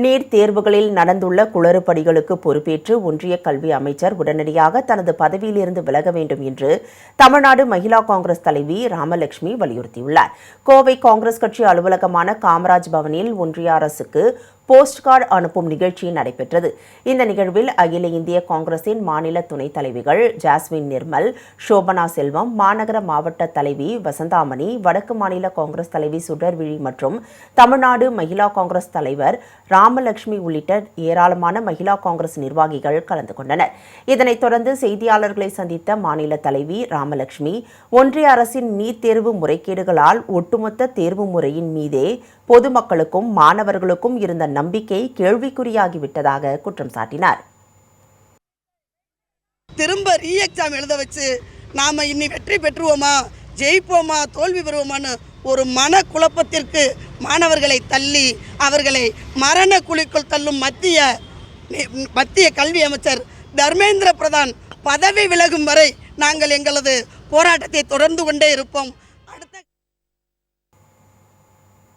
NEET தேர்வுகளில் நடந்துள்ள குளறுபடிகளுக்கு பொறுப்பேற்று ஒன்றிய கல்வி அமைச்சர் உடனடியாக தனது பதவியிலிருந்து விலக வேண்டும் என்று தமிழ்நாடு மகிளா காங்கிரஸ் தலைவி ராமலட்சுமி வலியுறுத்தியுள்ளார். கோவை காங்கிரஸ் கட்சி அலுவலகமான காமராஜ் பவனில் ஒன்றிய அரசுக்கு போஸ்ட் கார்டு அனுப்பும் நிகழ்ச்சி நடைபெற்றது. இந்த நிகழ்வில் அகில இந்திய காங்கிரசின் மாநில துணைத் தலைவிகள் ஜாஸ்மின் நிர்மல், சோபனா செல்வம், மாநகர மாவட்ட தலைவி வசந்தாமணி, வடக்கு மாநில காங்கிரஸ் தலைவி சுடர்விழி மற்றும் தமிழ்நாடு மகிளா காங்கிரஸ் தலைவர் ராமலட்சுமி உள்ளிட்ட ஏராளமான மகிளா காங்கிரஸ் நிர்வாகிகள் கலந்து கொண்டனர். இதனைத் தொடர்ந்து செய்தியாளர்களை சந்தித்த மாநில தலைவி ராமலட்சுமி, ஒன்றிய அரசின் நீட் தேர்வு முறைகேடுகளால் ஒட்டுமொத்த தேர்வு முறையின் மீதே பொதுமக்களுக்கும் மாணவர்களுக்கும் இருந்த நம்பிக்கை கேள்விக்குறியாகிவிட்டதாக குற்றம் சாட்டினார். திரும்ப ரீ எக்ஸாம் எழுத வச்சு நாம இன்னி வெற்றி பெற்றுவோமா, ஜெயிப்போமா, தோல்வி பெறுவோமான்னு ஒரு மன குழப்பத்திற்கு மாணவர்களை தள்ளி அவர்களை மரண குழிக்குள் தள்ளும் மத்திய கல்வி அமைச்சர் தர்மேந்திர பிரதான் பதவி விலகும் வரை நாங்கள் எங்களது போராட்டத்தை தொடர்ந்து கொண்டே இருப்போம்.